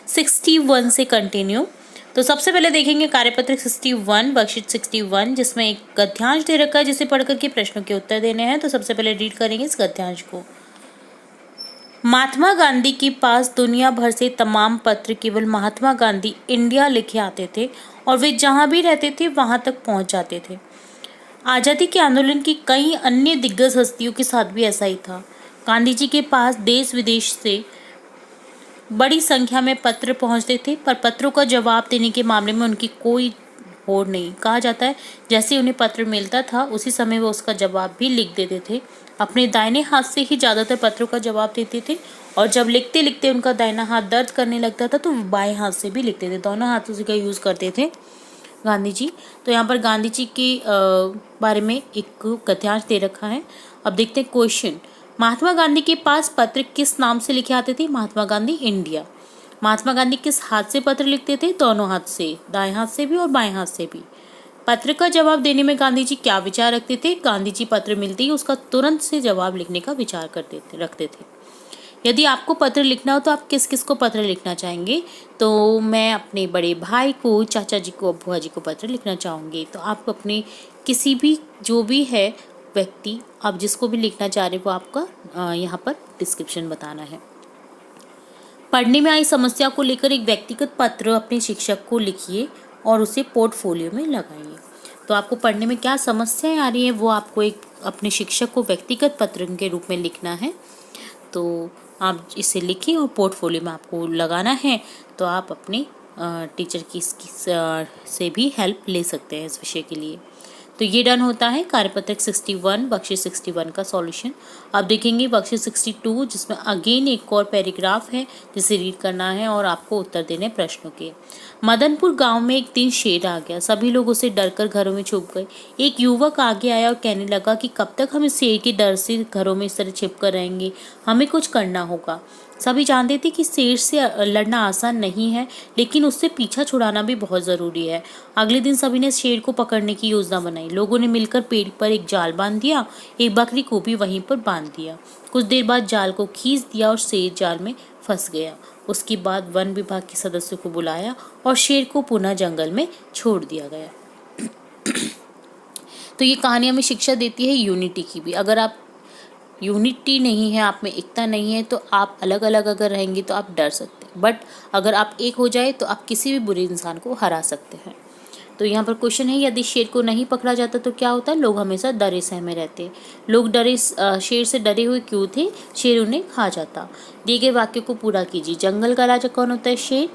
61 से कंटिन्यू। तो सबसे पहले देखेंगे कार्यपत्र 61 वर्कशीट 61, जिसमें एक गद्यांश दे रखा है जिसे पढ़कर के प्रश्नों के उत्तर देने हैं। तो सबसे पहले रीड करेंगे इस गद्यांश को। महात्मा गांधी के पास दुनिया भर से तमाम पत्र केवल महात्मा गांधी इंडिया लिखे आते थे और वे जहां भी रहते थे वहां तक पहुंच जाते थे। आज़ादी के आंदोलन की कई अन्य दिग्गज हस्तियों के साथ भी ऐसा ही था। गांधी जी के पास देश विदेश से बड़ी संख्या में पत्र पहुंचते थे, पर पत्रों का जवाब देने के मामले में उनकी कोई होड़ नहीं। कहा जाता है जैसे उन्हें पत्र मिलता था उसी समय वो उसका जवाब भी लिख देते थे। अपने दाहिने हाथ से ही ज़्यादातर पत्रों का जवाब देते थे और जब लिखते लिखते उनका दाहिना हाथ दर्द करने लगता था तो वो बाएं हाथ से भी लिखते थे। दोनों हाथों से का यूज़ करते थे गांधी जी। तो यहाँ पर गांधी जी के बारे में एक गद्यांश दे रखा है। अब देखते हैं क्वेश्चन। महात्मा गांधी के पास पत्र किस नाम से लिखे आते थे? महात्मा गांधी इंडिया। महात्मा गांधी किस हाथ से पत्र लिखते थे? दोनों हाथ से, दाएं हाथ से भी और बाएं हाथ से भी। पत्र का जवाब देने में गांधी जी क्या विचार रखते थे? गांधी जी पत्र मिलते ही उसका तुरंत से जवाब लिखने का विचार रखते थे। यदि आपको पत्र लिखना हो तो आप किस किस को पत्र लिखना चाहेंगे? तो मैं अपने बड़े भाई को, चाचा जी को, बुआ जी को पत्र लिखना चाहूँगी। तो आप अपने किसी भी जो भी है व्यक्ति, आप जिसको भी लिखना चाह रहे हो वो आपका यहाँ पर डिस्क्रिप्शन बताना है। पढ़ने में आई समस्या को लेकर एक व्यक्तिगत पत्र अपने शिक्षक को लिखिए और उसे पोर्टफोलियो में लगाइए। तो आपको पढ़ने में क्या समस्याएं आ रही हैं वो आपको एक अपने शिक्षक को व्यक्तिगत पत्र के रूप में लिखना है। तो आप इसे लिखिए और पोर्टफोलियो में आपको लगाना है। तो आप अपने टीचर की से भी हेल्प ले सकते हैं इस विषय के लिए। तो ये डन होता है कार्यपत्र 61 वर्कशीट 61 का सॉल्यूशन। अब देखेंगे वर्कशीट 62, जिसमें अगेन एक और पैराग्राफ है जिसे रीड करना है और आपको उत्तर देने प्रश्नों के। मदनपुर गांव में एक दिन शेर आ गया। सभी लोग उसे डर कर घरों में छुप गए। एक युवक आगे आया और कहने लगा कि कब तक हम इस शेर के डर से घरों में इस तरह छिप कर रहेंगे, हमें कुछ करना होगा। सभी जानते थे कि शेर से लड़ना आसान नहीं है, लेकिन उससे पीछा छुड़ाना भी बहुत ज़रूरी है। अगले दिन सभी ने शेर को पकड़ने की योजना बनाई। लोगों ने मिलकर पेड़ पर एक जाल बांध दिया, एक बकरी को भी वहीं पर बांध दिया। कुछ देर बाद जाल को खींच दिया और शेर जाल में फंस गया। उसके बाद वन विभाग के सदस्यों को बुलाया और शेर को पुनः जंगल में छोड़ दिया गया। तो ये कहानी हमें शिक्षा देती है यूनिटी की भी। अगर आप यूनिटी नहीं है, आप में एकता नहीं है, तो आप अलग अलग अगर रहेंगे तो आप डर सकते हैं, बट अगर आप एक हो जाए तो आप किसी भी बुरे इंसान को हरा सकते हैं। तो यहाँ पर क्वेश्चन है, यदि शेर को नहीं पकड़ा जाता तो क्या होता है? लोग हमेशा डरे सहमे रहते। लोग शेर से डरे हुए क्यों थे? शेर उन्हें खा जाता। दिए गए वाक्य को पूरा कीजिए। जंगल का राजा कौन होता है? शेर।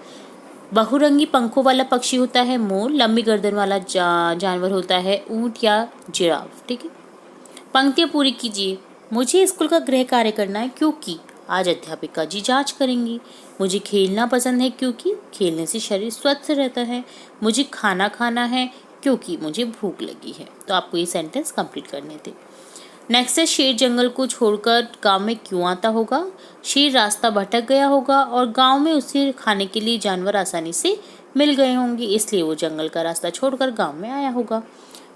बहुरंगी पंखों वाला पक्षी होता है मोर। लंबी गर्दन वाला जानवर होता है ऊंट या जिराफ। ठीक है, पंक्तियाँ पूरी कीजिए। मुझे स्कूल का गृह कार्य करना है क्योंकि आज अध्यापिका जी जांच करेंगी। मुझे खेलना पसंद है क्योंकि खेलने से शरीर स्वस्थ रहता है। मुझे खाना खाना है क्योंकि मुझे भूख लगी है। तो आपको ये सेंटेंस कंप्लीट करने थे। नेक्स्ट है, शेर जंगल को छोड़कर गांव में क्यों आता होगा? शेर रास्ता भटक गया होगा और गांव में उसे खाने के लिए जानवर आसानी से मिल गए होंगे, इसलिए वो जंगल का रास्ता छोड़कर गांव में आया होगा।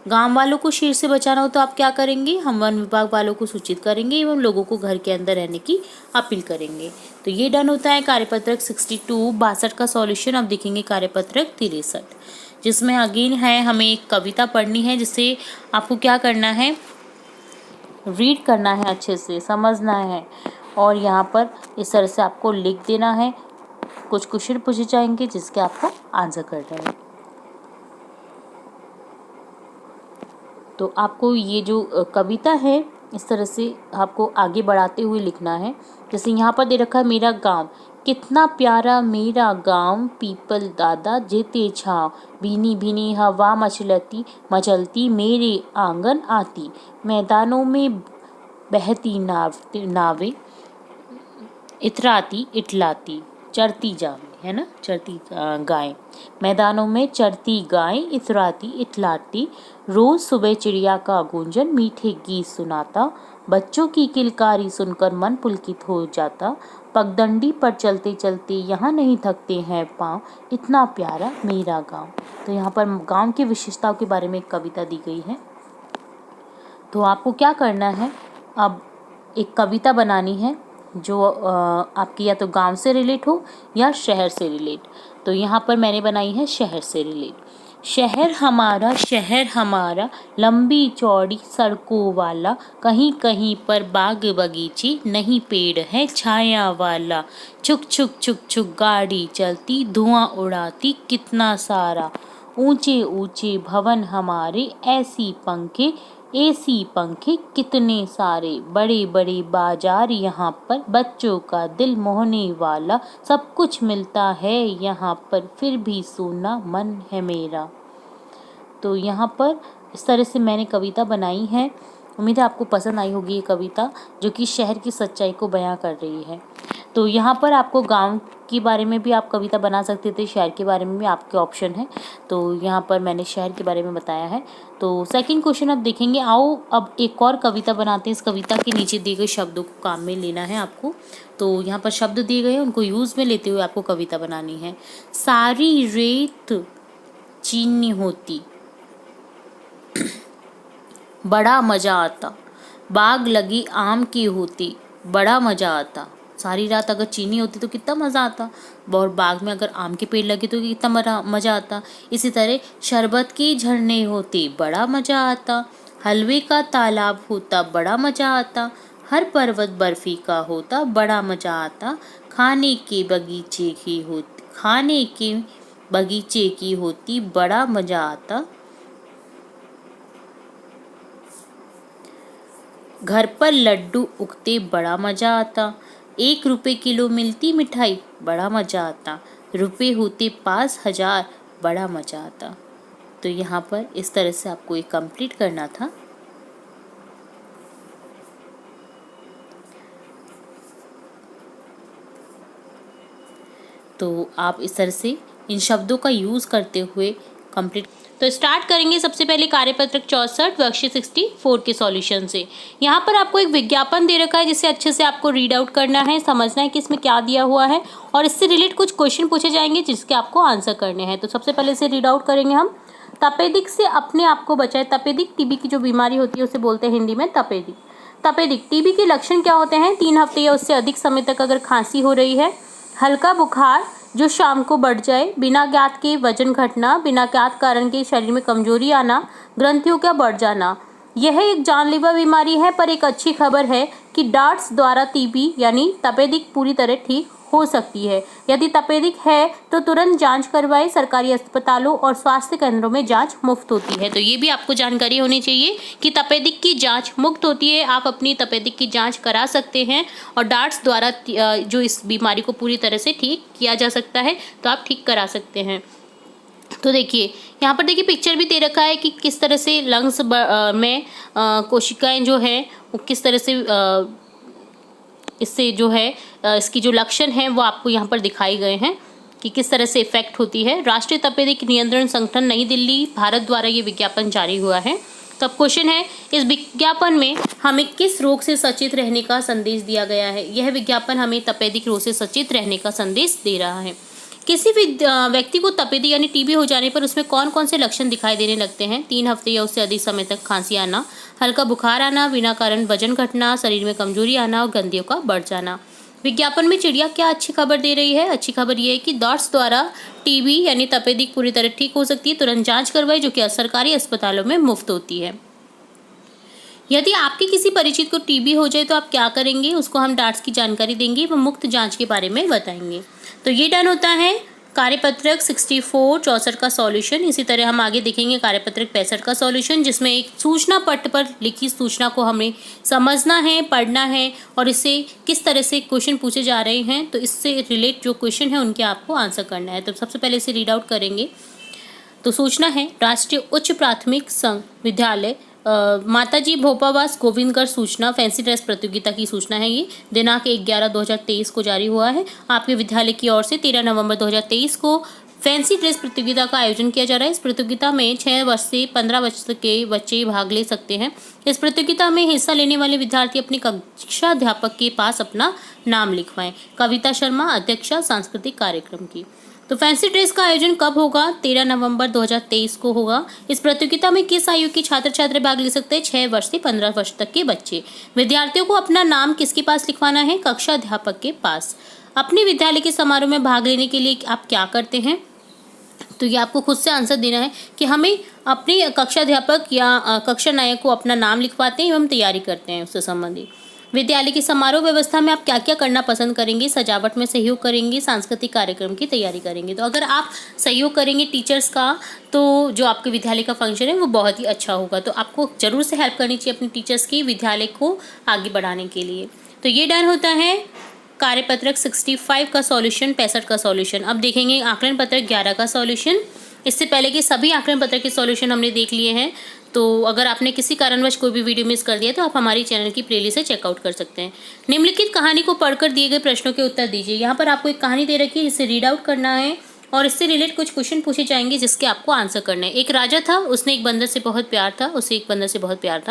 गांव वालों को शेर से बचाना हो तो आप क्या करेंगे? हम वन विभाग वालों को सूचित करेंगे एवं लोगों को घर के अंदर रहने की अपील करेंगे। तो ये डन होता है कार्यपत्रक 62 का सॉल्यूशन। अब देखेंगे कार्यपत्रक 63, जिसमें अगेन है हमें एक कविता पढ़नी है, जिसे आपको क्या करना है? रीड करना है, अच्छे से समझना है और यहाँ पर इस तरह से आपको लिख देना है। कुछ क्वेश्चन पूछे जाएंगे जिसके आपको आंसर करना है। तो आपको ये जो कविता है इस तरह से आपको आगे बढ़ाते हुए लिखना है। जैसे यहाँ पर दे रखा है, मेरा गांव कितना प्यारा मेरा गांव, पीपल दादा जेते छाँव, भीनी भीनी हवा मचलती मेरे आंगन आती, मैदानों में बहती नावें इतराती इटलाती, चरती जावें, है ना, चरती गाय, मैदानों में चरती गाय इतराती इटलाती, रोज सुबह चिड़िया का गूंजन मीठे गीत सुनाता, बच्चों की किलकारी सुनकर मन पुलकित हो जाता, पगडंडी पर चलते चलते यहाँ नहीं थकते हैं पाँव, इतना प्यारा मेरा गांव। तो यहाँ पर गांव की विशेषताओं के बारे में एक कविता दी गई है। तो आपको क्या करना है? अब एक कविता बनानी है जो आपकी या तो गांव से रिलेट हो या शहर से रिलेट। तो यहाँ पर मैंने बनाई है शहर से रिलेट। शहर हमारा लंबी चौड़ी सड़कों वाला, कहीं कहीं पर बाग बगीचे, नहीं पेड़ है छाया वाला, छुक छुक छुक छुक गाड़ी चलती, धुआं उड़ाती कितना सारा, ऊंचे ऊंचे भवन हमारे, ऐसी पंखे कितने सारे, बड़े बड़े बाजार यहाँ पर, बच्चों का दिल मोहने वाला, सब कुछ मिलता है यहाँ पर, फिर भी सुना मन है मेरा। तो यहाँ पर इस तरह से मैंने कविता बनाई है। उम्मीद है आपको पसंद आई होगी ये कविता, जो कि शहर की सच्चाई को बयां कर रही है। तो यहाँ पर आपको गांव के बारे में भी आप कविता बना सकते थे, शहर के बारे में भी आपके ऑप्शन है। तो यहाँ पर मैंने शहर के बारे में बताया है। तो सेकंड क्वेश्चन अब देखेंगे। आओ अब एक और कविता बनाते हैं। इस कविता के नीचे दिए गए शब्दों को काम में लेना है आपको। तो यहाँ पर शब्द दिए गए हैं, उनको यूज़ में लेते हुए आपको कविता बनानी है। सारी रेत चीनी होती, बड़ा मज़ा आता, बाग लगी आम की होती, बड़ा मज़ा आता। सारी रात अगर चीनी होती तो कितना मज़ा आता, और बाग में अगर आम के पेड़ लगे तो कितना मज़ा आता। इसी तरह शरबत के झरने होते, बड़ा मज़ा आता, हलवे का तालाब होता, बड़ा मज़ा आता, हर पर्वत बर्फी का होता, बड़ा मज़ा आता, खाने के बगीचे की होती, बड़ा मज़ा आता, घर पर लड्डू उगते, बड़ा मज़ा आता, 1 रुपए किलो मिलती मिठाई, बड़ा मज़ा आता, रुपए होते 5,000, बड़ा मज़ा आता। तो यहाँ पर इस तरह से आपको ये कंप्लीट करना था। तो आप इस तरह से इन शब्दों का यूज़ करते हुए कंप्लीट। तो स्टार्ट करेंगे सबसे पहले कार्यपत्रक 64 वर्कशीट 64 के सॉल्यूशन से। यहाँ पर आपको एक विज्ञापन दे रखा है, जिसे अच्छे से आपको रीड आउट करना है, समझना है कि इसमें क्या दिया हुआ है, और इससे रिलेट कुछ क्वेश्चन पूछे जाएंगे जिसके आपको आंसर करने हैं। तो सबसे पहले इसे रीड आउट करेंगे हम। तपेदिक से अपने आप को बचाए। तपेदिक टीबी की जो बीमारी होती है उसे बोलते हैं हिंदी में तपेदिक। तपेदिक टीबी के लक्षण क्या होते हैं? 3 हफ्ते या उससे अधिक समय तक अगर खांसी हो रही है, हल्का बुखार जो शाम को बढ़ जाए, बिना ज्ञात के वजन घटना, बिना ज्ञात कारण के शरीर में कमजोरी आना, ग्रंथियों का बढ़ जाना। यह एक जानलेवा बीमारी है, पर एक अच्छी खबर है कि डार्ट्स द्वारा टीबी यानी तपेदिक पूरी तरह ठीक हो सकती है। यदि तपेदिक है तो तुरंत जांच करवाएं। सरकारी अस्पतालों और स्वास्थ्य केंद्रों में जांच मुफ्त होती है। तो ये भी आपको जानकारी होनी चाहिए कि तपेदिक की जांच मुफ्त होती है। आप अपनी तपेदिक की जांच करा सकते हैं, और डार्ट्स द्वारा जो इस बीमारी को पूरी तरह से ठीक किया जा सकता है, तो आप ठीक करा सकते हैं। तो देखिए यहाँ पर देखिए पिक्चर भी दे रखा है कि किस तरह से लंग्स में कोशिकाएं जो है वो किस तरह से इससे जो है इसकी जो लक्षण है वो आपको यहाँ पर दिखाए गए हैं कि किस तरह से इफेक्ट होती है। राष्ट्रीय तपेदिक नियंत्रण संगठन नई दिल्ली भारत द्वारा ये विज्ञापन जारी हुआ है। तो अब क्वेश्चन है, इस विज्ञापन में हमें किस रोग से सचेत रहने का संदेश दिया गया है? यह विज्ञापन हमें तपेदिक रोग से सचेत रहने का संदेश दे रहा है। किसी भी व्यक्ति को तपेदिक यानी टीबी हो जाने पर उसमें कौन कौन से लक्षण दिखाई देने लगते हैं? 3 हफ्ते या उससे अधिक समय तक खांसी आना, हल्का बुखार आना, बिना कारण वजन घटना, शरीर में कमजोरी आना और ग्रंथियों का बढ़ जाना। विज्ञापन में चिड़िया क्या अच्छी खबर दे रही है? अच्छी खबर ये है कि डार्ट्स द्वारा टीबी यानी तपेदिक पूरी तरह ठीक हो सकती है। तुरंत जांच करवाई, जो कि सरकारी अस्पतालों में मुफ्त होती है। यदि आपके किसी परिचित को टीबी हो जाए तो आप क्या करेंगे? उसको हम डार्ट्स की जानकारी देंगे व मुफ्त जांच के बारे में बताएंगे। तो ये डन होता है कार्यपत्रक 64 का सॉल्यूशन। इसी तरह हम आगे देखेंगे कार्यपत्रक 65 का सॉल्यूशन, जिसमें एक सूचना पट्ट पर लिखी सूचना को हमें समझना है, पढ़ना है, और इससे किस तरह से क्वेश्चन पूछे जा रहे हैं, तो इससे रिलेट जो क्वेश्चन है उनके आपको आंसर करना है। तो सबसे पहले इसे रीड आउट करेंगे। तो सूचना है, राष्ट्रीय उच्च प्राथमिक संघ विद्यालय माताजी भोपावास गोविंदगढ़ सूचना फैंसी ड्रेस प्रतियोगिता की सूचना है। ये दिनांक 1/11/2023 को जारी हुआ है। आपके विद्यालय की ओर से 13 नवंबर 2023 को फैंसी ड्रेस प्रतियोगिता का आयोजन किया जा रहा है। इस प्रतियोगिता में 6 वर्ष से 15 वर्ष के बच्चे भाग ले सकते हैं। इस प्रतियोगिता में हिस्सा लेने वाले विद्यार्थी अपने कक्षा अध्यापक के पास अपना नाम लिखवाएं। कविता शर्मा, अध्यक्षा सांस्कृतिक कार्यक्रम की। तो फैंसी ड्रेस का आयोजन कब होगा? 13 नवंबर 2023 को होगा। इस प्रतियोगिता में किस आयु के छात्र छात्रा भाग ले सकते हैं? 6 वर्ष से 15 वर्ष तक के बच्चे। विद्यार्थियों को अपना नाम किसके पास लिखवाना है? कक्षा अध्यापक के पास। अपने विद्यालय के समारोह में भाग लेने के लिए आप क्या करते हैं? तो ये आपको खुद से आंसर देना है कि हमें अपने कक्षा अध्यापक या कक्षा नायक को अपना नाम लिखवाते हैं एवं तैयारी करते हैं उससे संबंधित। विद्यालय की समारोह व्यवस्था में आप क्या क्या करना पसंद करेंगे? सजावट में सहयोग करेंगे, सांस्कृतिक कार्यक्रम की तैयारी करेंगे। तो अगर आप सहयोग करेंगे टीचर्स का, तो जो आपके विद्यालय का फंक्शन है वो बहुत ही अच्छा होगा। तो आपको जरूर से हेल्प करनी चाहिए अपने टीचर्स की विद्यालय को आगे बढ़ाने के लिए। तो ये डन होता है कार्यपत्रक 65 का सॉल्यूशन, 65 का सॉल्यूशन। अब देखेंगे आकलन पत्रक 11 का सॉल्यूशन। इससे पहले कि सभी आकलन पत्रक के सॉल्यूशन हमने देख लिए हैं, तो अगर आपने किसी कारणवश कोई भी वीडियो मिस कर दिया तो आप हमारी चैनल की प्लेलिस्ट से चेकआउट कर सकते हैं। निम्नलिखित कहानी को पढ़कर दिए गए प्रश्नों के उत्तर दीजिए। यहाँ पर आपको एक कहानी दे रखी है जिसे रीड आउट करना है और इससे रिलेटेड कुछ क्वेश्चन पूछे जाएंगे जिसके आपको आंसर करना है। एक राजा था, उसने एक बंदर से बहुत प्यार था।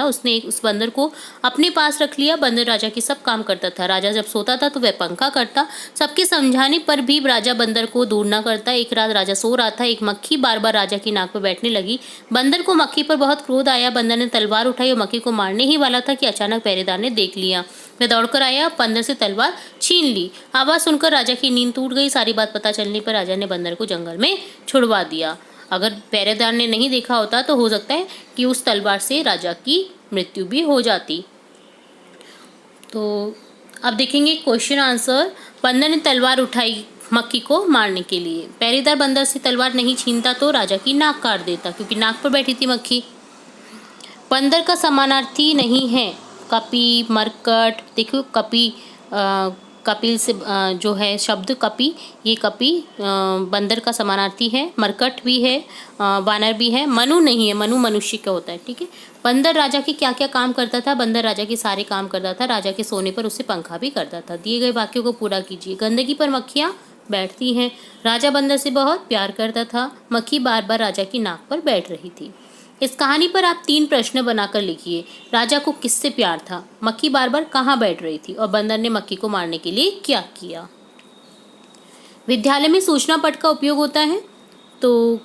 उसने उस बंदर को अपने पास रख लिया। बंदर राजा की सब काम करता था। राजा जब सोता था तो वह पंखा करता। सबके समझाने पर भी राजा बंदर को दूर न करता। एक रात राजा सो रहा था। एक मक्खी बार बार राजा की नाक पर बैठने लगी। बंदर को मक्खी पर बहुत क्रोध आया। बंदर ने तलवार उठाई और मक्खी को मारने ही वाला था कि अचानक पहरेदार ने देख लिया। वह दौड़कर आया, बंदर से तलवार छीन ली। आवाज सुनकर राजा की नींद टूट गई। सारी बात पता चलने पर राजा ने बंदर को जंगल में छुड़वा दिया। अगर पहरेदार ने नहीं देखा होता तो हो सकता है कि उस तलवार से राजा की मृत्यु भी हो जाती। तो अब देखेंगे क्वेश्चन आंसर। बंदर ने तलवार उठाई मक्खी को मारने के लिए। पहरेदार बंदर से तलवार नहीं छीनता तो राजा की नाक काट देता, क्योंकि नाक पर बैठी थी मक्खी। बंदर का समानार्थी नहीं है कपि, मरकट। देखो कपि, कपिल से जो है शब्द कपि, ये कपि बंदर का समानार्थी है। मरकट भी है, वानर भी है। मनु नहीं है, मनु मनुष्य का होता है, ठीक है। बंदर राजा के क्या क्या काम करता था? बंदर राजा के सारे काम करता था। राजा के सोने पर उसे पंखा भी करता था। दिए गए वाक्यों को पूरा कीजिए। गंदगी पर मक्खियाँ बैठती हैं। राजा बंदर से बहुत प्यार करता था। मक्खी बार बार राजा की नाक पर बैठ रही थी। इस कहानी पर आप 3 प्रश्न बनाकर लिखिए। राजा को किससे प्यार था? मक्खी बार बार कहाँ बैठ रही थी? और बंदर ने मक्खी को मारने के लिए क्या किया? विद्यालय में सूचना पट का उपयोग होता है। तो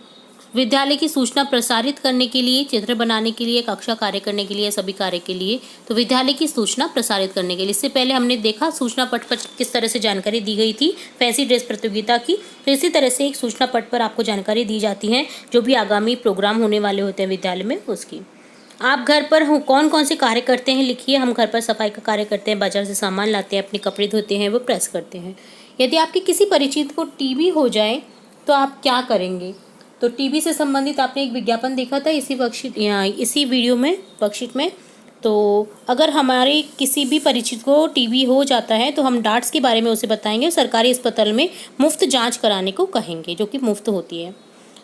विद्यालय की सूचना प्रसारित करने के लिए, चित्र बनाने के लिए, कक्षा कार्य करने के लिए, सभी कार्य के लिए। तो विद्यालय की सूचना प्रसारित करने के लिए। इससे पहले हमने देखा सूचना पट पर किस तरह से जानकारी दी गई थी फैंसी ड्रेस प्रतियोगिता की। तो इसी तरह से एक सूचना पट पर आपको जानकारी दी जाती है जो भी आगामी प्रोग्राम होने वाले होते हैं विद्यालय में उसकी। आप घर पर कौन कौन से कार्य करते हैं लिखिए। हम घर पर सफाई का कार्य करते हैं, बाजार से सामान लाते हैं, अपने कपड़े धोते हैं, वो प्रेस करते हैं। यदि आपके किसी परिचित को टीबी हो जाए तो आप क्या करेंगे? तो टीबी से संबंधित आपने एक विज्ञापन देखा था इसी वीडियो में, वर्कशीट में। तो अगर हमारे किसी भी परिचित को टीबी हो जाता है तो हम डार्ट्स के बारे में उसे बताएंगे और सरकारी अस्पताल में मुफ्त जांच कराने को कहेंगे, जो कि मुफ्त होती है।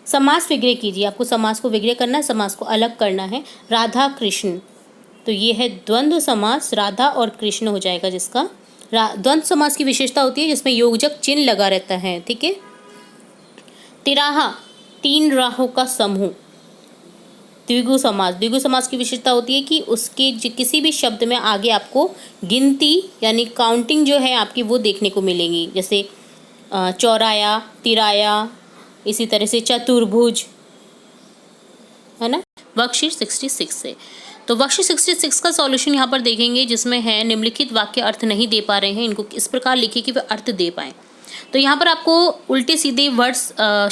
समास विग्रह कीजिए। आपको समास को विग्रह करना है, समास को अलग करना है। राधा कृष्ण, तो ये है द्वंद्व समास। राधा और कृष्ण हो जाएगा जिसका। द्वंद्व समास की विशेषता होती है जिसमें योजक चिन्ह लगा रहता है, ठीक है। तिराहा, 3 राहों का समूह। द्विगु समास, द्विगु समास की विशेषता होती है कि उसके किसी भी शब्द में आगे आपको गिनती यानी काउंटिंग जो है आपकी वो देखने को मिलेगी। जैसे चौराया, तिराया, इसी तरह से चतुर्भुज, है ना। वर्कशीट 66 से। तो वर्कशीट 66 का सॉल्यूशन यहाँ पर देखेंगे जिसमें है निम्नलिखित वाक्य अर्थ नहीं दे पा रहे हैं, इनको इस प्रकार लिखिए कि वे अर्थ दे पाएँ। तो यहाँ पर आपको उल्टे सीधे वर्ड्स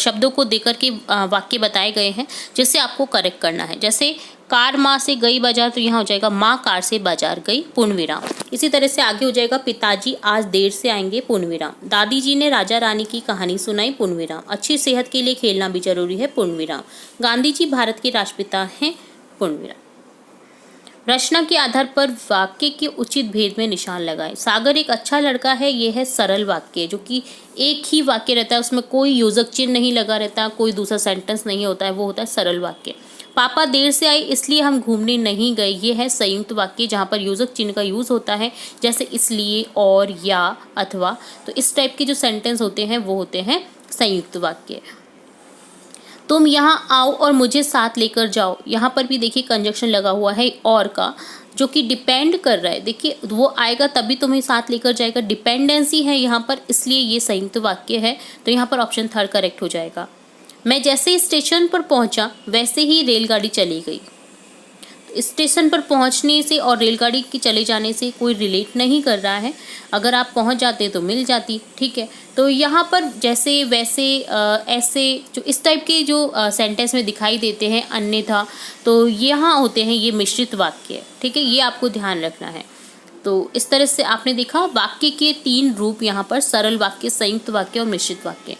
शब्दों को देकर के वाक्य बताए गए हैं जिससे आपको करेक्ट करना है। जैसे कार माँ से गई बाजार, तो यहाँ हो जाएगा माँ कार से बाजार गई, पूर्ण विराम। इसी तरह से आगे हो जाएगा पिताजी आज देर से आएंगे, पूर्ण विराम। दादी जी ने राजा रानी की कहानी सुनाई, पूर्ण विराम। अच्छी सेहत के लिए खेलना भी जरूरी है, पूर्ण विराम। गांधी जी भारत के राष्ट्रपिता हैं, पूर्ण विराम। रचना के आधार पर वाक्य के उचित भेद में निशान लगाएं। सागर एक अच्छा लड़का है, यह है सरल वाक्य, जो कि एक ही वाक्य रहता है, उसमें कोई योजक चिन्ह नहीं लगा रहता, कोई दूसरा सेंटेंस नहीं होता है, वो होता है सरल वाक्य। पापा देर से आए इसलिए हम घूमने नहीं गए, ये है संयुक्त वाक्य जहाँ पर योजक चिन्ह का यूज होता है, जैसे इसलिए, और, या, अथवा। तो इस टाइप के जो सेंटेंस होते हैं वो होते हैं संयुक्त वाक्य। तुम यहाँ आओ और मुझे साथ लेकर जाओ। यहाँ पर भी देखिए कंजक्शन लगा हुआ है और का, जो कि डिपेंड कर रहा है। देखिए वो आएगा तभी तुम्हें साथ लेकर जाएगा, डिपेंडेंसी है यहाँ पर, इसलिए ये संयुक्त वाक्य है। तो यहाँ पर ऑप्शन थर्ड करेक्ट हो जाएगा। मैं जैसे ही स्टेशन पर पहुंचा वैसे ही रेलगाड़ी चली गई। स्टेशन पर पहुंचने से और रेलगाड़ी के चले जाने से कोई रिलेट नहीं कर रहा है। अगर आप पहुंच जाते तो मिल जाती, ठीक है। तो यहाँ पर जैसे वैसे ऐसे जो इस टाइप के जो सेंटेंस में दिखाई देते हैं अन्यथा, तो यहाँ होते हैं ये मिश्रित वाक्य, ठीक है। ये आपको ध्यान रखना है। तो इस तरह से आपने देखा वाक्य के 3 रूप यहाँ पर, सरल वाक्य, संयुक्त वाक्य और मिश्रित वाक्य।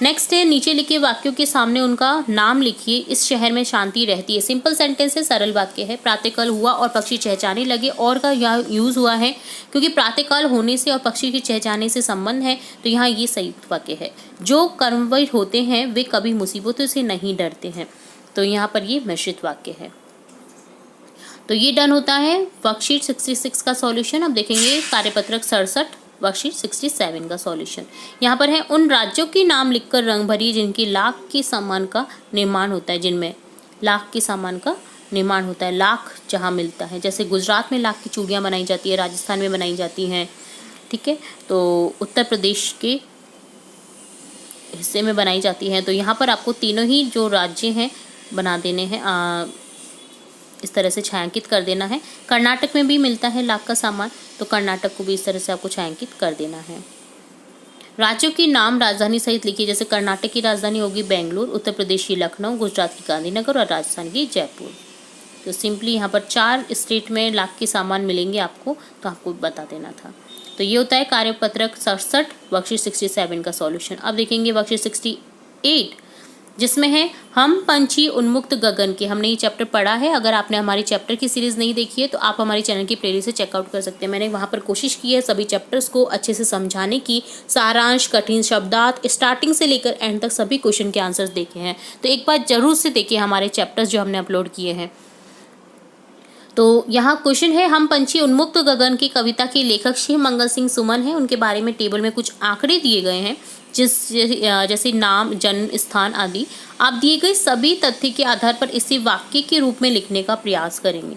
नेक्स्ट है, नीचे लिखे वाक्यों के सामने उनका नाम लिखिए। इस शहर में शांति रहती है। सिंपल सेंटेंस है, सरल वाक्य है। प्रातःकाल हुआ और पक्षी चहचहाने लगे, और का यहाँ यूज हुआ है क्योंकि प्रातःकाल होने से और पक्षी के चहचहाने से संबंध है, तो यहाँ ये संयुक्त वाक्य है। जो कर्मवीर होते हैं वे कभी मुसीबतों से नहीं डरते हैं, तो यहाँ पर ये मिश्रित वाक्य है। तो ये डन होता है वर्कशीट 66 का सॉल्यूशन। अब देखेंगे कार्यपत्रक 67 वर्कशीट 67 का सॉल्यूशन। यहाँ पर है, उन राज्यों के नाम लिखकर रंग भरिए जिनकी लाख के सामान का निर्माण होता है, जिनमें लाख के सामान का निर्माण होता है, लाख जहाँ मिलता है। जैसे गुजरात में लाख की चूड़ियाँ बनाई जाती है, राजस्थान में बनाई जाती हैं, ठीक है। तो उत्तर प्रदेश के हिस्से में बनाई जाती हैं। तो यहाँ पर आपको तीनों ही जो राज्य हैं बना देने हैं, इस तरह से छायांकित कर देना है। कर्नाटक में भी मिलता है लाख का सामान, तो कर्नाटक को भी इस तरह से आपको छायांकित कर देना है। राज्यों के नाम राजधानी सहित लिखिए। जैसे कर्नाटक की राजधानी होगी बेंगलुरु, उत्तर प्रदेश की लखनऊ, गुजरात की गांधीनगर और राजस्थान की जयपुर। तो सिंपली यहाँ पर 4 स्टेट में लाख के सामान मिलेंगे आपको, तो आपको बता देना था। तो ये होता है कार्यपत्रक 67 वर्कशीट 67 का सॉल्यूशन। अब देखेंगे वर्कशीट 68, जिसमें है हम पंछी उन्मुक्त गगन के। हमने ये चैप्टर पढ़ा है। अगर आपने हमारी चैप्टर की सीरीज़ नहीं देखी है तो आप हमारे चैनल की प्लेलिस्ट से चेकआउट कर सकते हैं। मैंने वहाँ पर कोशिश की है सभी चैप्टर्स को अच्छे से समझाने की, सारांश, कठिन शब्दार्थ, स्टार्टिंग से लेकर एंड तक सभी क्वेश्चन के आंसर्स देखे हैं। तो एक बार जरूर से देखिए हमारे चैप्टर्स जो हमने अपलोड किए हैं। तो यहाँ क्वेश्चन है, हम पंछी उन्मुक्त गगन की कविता के लेखक शिव मंगल सिंह सुमन हैं। उनके बारे में टेबल में कुछ आंकड़े दिए गए हैं, जैसे नाम, जन्म स्थान आदि। आप दिए गए सभी तथ्य के आधार पर इसे वाक्य के रूप में लिखने का प्रयास करेंगे।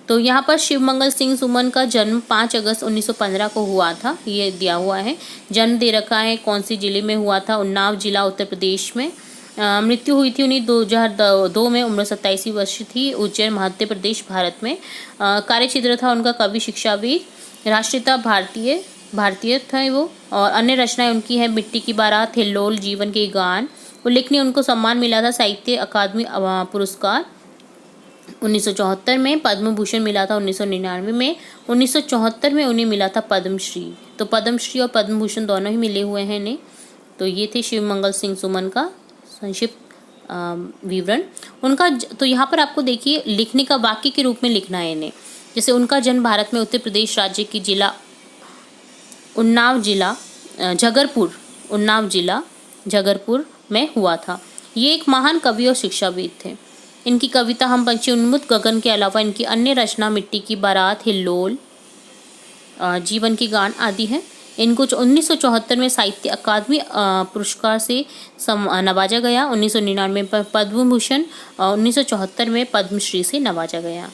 तो यहाँ पर शिव मंगल सिंह सुमन का जन्म 5 अगस्त 1915 को हुआ था, ये दिया हुआ है। जन्म दे रखा है कौन सी जिले में हुआ था, उन्नाव जिला उत्तर प्रदेश में। मृत्यु हुई थी उन्हें 2002 में, उम्र 27 वर्ष थी, उज्जैन मध्य प्रदेश भारत में। कार्य क्षेत्र था उनका कवि, शिक्षाविद, राष्ट्रीयता भारतीय थे वो। और अन्य रचनाएं उनकी हैं मिट्टी की बारात, हिल्लोल, जीवन के गान। उल्लेखनीय में उनको सम्मान मिला था साहित्य अकादमी पुरस्कार 1974 में, पद्म भूषण मिला था 1999 में, 1974 में उन्हें मिला था पद्मश्री। तो पद्मश्री और पद्म भूषण दोनों ही मिले हुए हैं इन्हें। तो ये थे शिव मंगल सिंह सुमन का संक्षिप्त विवरण उनका। तो यहाँ पर आपको देखिए लिखने का वाक्य के रूप में लिखना है इन्हें। जैसे उनका जन्म भारत में उत्तर प्रदेश राज्य की जिला उन्नाव जिला जगरपुर में हुआ था। ये एक महान कवि और शिक्षाविद थे। इनकी कविता हम पंछी उन्मुक्त गगन के अलावा इनकी अन्य रचना मिट्टी की बारात, हिल्लोल, जीवन के गान आदि हैं। इनको 1974 में साहित्य अकादमी पुरस्कार से नवाजा गया, 1999 में पद्म भूषण, 1974 में पद्मश्री से नवाजा गया।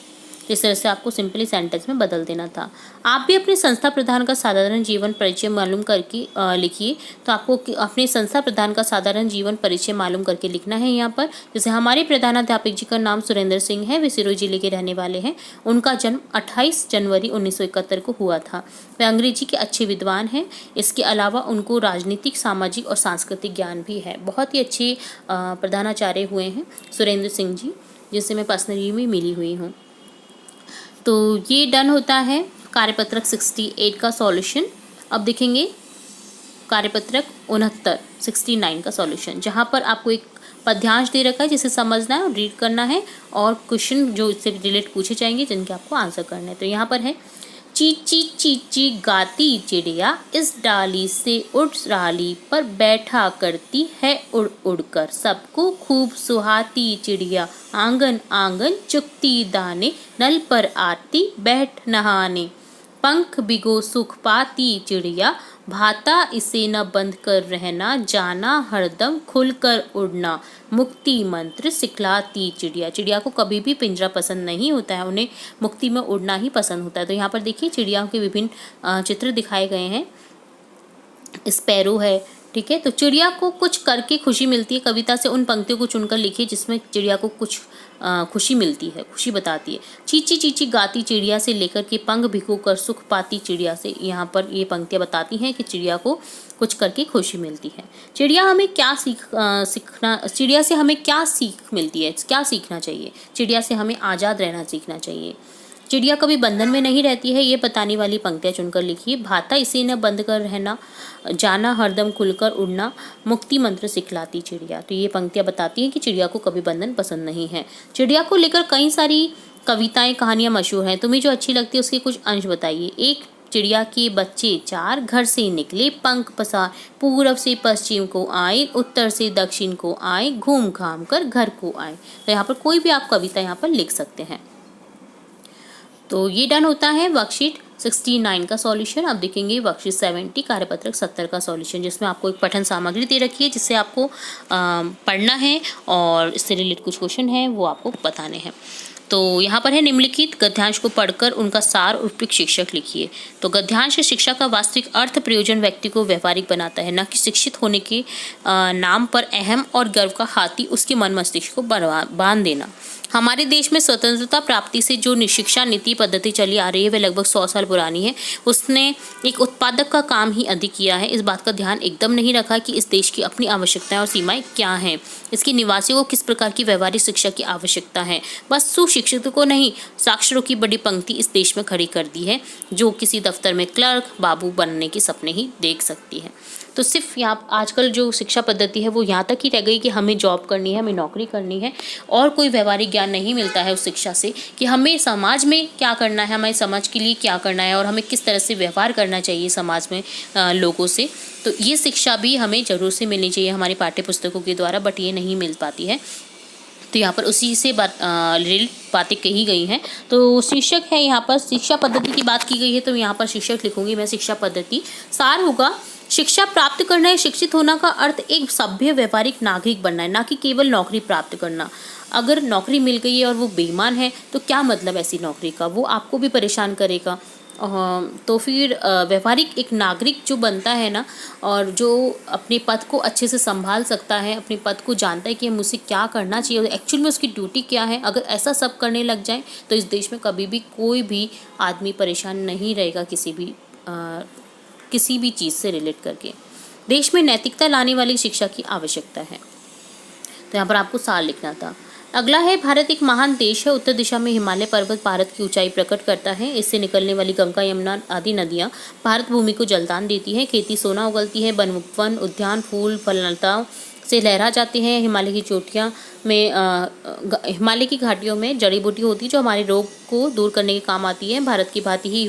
इस तरह से आपको सिंपली सेंटेंस में बदल देना था। आप भी अपने संस्था प्रधान का साधारण जीवन परिचय मालूम करके लिखिए। तो आपको अपने संस्था प्रधान का साधारण जीवन परिचय मालूम करके लिखना है यहाँ पर। जैसे हमारे प्रधानाध्यापक जी का नाम सुरेंद्र सिंह है, वे सिरोही जिले के रहने वाले हैं। उनका जन्म 28 जनवरी 1971 को हुआ था। वे अंग्रेजी के अच्छे विद्वान हैं। इसके अलावा उनको राजनीतिक, सामाजिक और सांस्कृतिक ज्ञान भी है। बहुत ही अच्छे प्रधानाचार्य हुए हैं सुरेंद्र सिंह जी, जिससे मैं पर्सनली भी मिली हुई हूँ। तो ये डन होता है कार्यपत्रक 68 का सॉल्यूशन। अब देखेंगे कार्यपत्रक 69 का सॉल्यूशन, जहाँ पर आपको एक पद्यांश दे रखा है जिसे समझना है और रीड करना है, और क्वेश्चन जो इससे रिलेट पूछे जाएंगे जिनके आपको आंसर करना है। तो यहाँ पर है, चीची चीची गाती चिड़िया इस डाली से उड़ डाली पर बैठा करती है उड़ उड़ कर, सबको खूब सुहाती चिड़िया आंगन आंगन चुगती दाने, नल पर आती बैठ नहाने, पंख बिगो सुख पाती चिड़िया भाता इसे न बंद कर रहना, जाना हरदम खुलकर उड़ना, मुक्ति मंत्र सिखलाती चिड़िया। चिड़िया को कभी भी पिंजरा पसंद नहीं होता है, उन्हें मुक्ति में उड़ना ही पसंद होता है। तो यहाँ पर देखिए चिड़ियाओं के विभिन्न चित्र दिखाए गए हैं। स्पैरो है, ठीक है। तो चिड़िया को कुछ करके खुशी मिलती है। कविता से उन पंक्तियों को चुनकर लिखिए जिसमें चिड़िया को कुछ खुशी मिलती है, खुशी बताती है। चींची चींची गाती चिड़िया से लेकर के पंख भिगो कर सुख पाती चिड़िया से, यहाँ पर ये पंक्तियाँ बताती हैं कि चिड़िया को कुछ करके खुशी मिलती है। चिड़िया हमें क्या सीखना, चिड़िया से हमें क्या सीख मिलती है, क्या सीखना चाहिए? चिड़िया से हमें आज़ाद रहना सीखना चाहिए। चिड़िया कभी बंधन में नहीं रहती है, ये बताने वाली पंक्तियाँ चुनकर लिखिए। भाता इसे न बंद कर रहना, जाना हरदम खुलकर उड़ना, मुक्ति मंत्र सिखलाती चिड़िया। तो ये पंक्तियाँ बताती हैं कि चिड़िया को कभी बंधन पसंद नहीं है। चिड़िया को लेकर कई सारी कविताएं, कहानियाँ मशहूर हैं। तुम्हें जो अच्छी लगती है उसके कुछ अंश बताइए। एक, चिड़िया के बच्चे चार घर से निकले पंख पसार, पूरब से पश्चिम को आए, उत्तर से दक्षिण को आए, घूम घाम कर घर को आए। तो यहाँ पर कोई भी आप कविता यहाँ पर लिख सकते हैं। तो ये डन होता है वर्कशीट 69 का सॉल्यूशन। अब देखेंगे वर्कशीट 70 कार्यपत्रक 70 का सॉल्यूशन, जिसमें आपको एक पठन सामग्री दे रखी है जिससे आपको पढ़ना है और इससे रिलेटेड कुछ क्वेश्चन है वो आपको बताने हैं। तो यहाँ पर है निम्नलिखित गद्यांश को पढ़कर उनका सार उपयुक्त शिक्षक लिखिए। तो गद्यांश शिक्षा का वास्तविक अर्थ प्रयोजन व्यक्ति को व्यवहारिक बनाता है, न कि शिक्षित होने के नाम पर अहम और गर्व का हाथी उसके मन मस्तिष्क को बांध देना। हमारे देश में स्वतंत्रता प्राप्ति से जो शिक्षा नीति पद्धति चली आ रही है वह लगभग 100 साल पुरानी है। उसने एक उत्पादक का काम ही अधिक किया है। इस बात का ध्यान एकदम नहीं रखा कि इस देश की अपनी आवश्यकताएं और सीमाएं क्या हैं, इसके निवासियों को किस प्रकार की व्यवहारिक शिक्षा की आवश्यकता है। बस सुशिक्षित को नहीं, साक्षरों की बड़ी पंक्ति इस देश में खड़ी कर दी है, जो किसी दफ्तर में क्लर्क बाबू बनने के सपने ही देख सकती है। तो सिर्फ यहाँ आजकल जो शिक्षा पद्धति है वो यहाँ तक ही रह गई कि हमें जॉब करनी है, हमें नौकरी करनी है, और कोई व्यवहारिक ज्ञान नहीं मिलता है उस शिक्षा से कि हमें समाज में क्या करना है, हमारे समाज के लिए क्या करना है और हमें किस तरह से व्यवहार करना चाहिए समाज में लोगों से। तो ये शिक्षा भी हमें ज़रूर से मिलनी चाहिए हमारी पाठ्य पुस्तकों के द्वारा, बट ये नहीं मिल पाती है। तो यहाँ पर उसी से रिलेटेड बातें कही गई हैं। तो शीर्षक है यहाँ पर शिक्षा पद्धति की बात की गई है, तो यहाँ पर शीर्षक लिखूंगी मैं शिक्षा पद्धति। सार होगा शिक्षा प्राप्त करना है, शिक्षित होना का अर्थ एक सभ्य व्यवहारिक नागरिक बनना है, ना कि केवल नौकरी प्राप्त करना। अगर नौकरी मिल गई है और वो बेईमान है तो क्या मतलब ऐसी नौकरी का, वो आपको भी परेशान करेगा। तो फिर व्यवहारिक एक नागरिक जो बनता है ना, और जो अपने पद को अच्छे से संभाल सकता है, अपने पद को जानता है कि मुझसे क्या करना चाहिए और एक्चुअल में उसकी ड्यूटी क्या है, अगर ऐसा सब करने लग जाए तो इस देश में कभी भी कोई भी आदमी परेशान नहीं रहेगा किसी भी चीज़ से रिलेट करके। देश में नैतिकता लाने वाली शिक्षा की आवश्यकता है। तो यहाँ पर आपको सार लिखना था। अगला है भारत एक महान देश है, उत्तर दिशा में हिमालय पर्वत भारत की ऊंचाई प्रकट करता है। इससे निकलने वाली गंगा यमुना आदि नदियाँ भारत भूमि को जलदान देती है। खेती सोना उगलती है, वन उद्यान फूल फललताओं से लहरा जाते हैं। हिमालय की चोटियाँ में हिमालय की घाटियों में जड़ी बूटी होती है जो हमारे रोग को दूर करने के काम आती है। भारत की भांति ही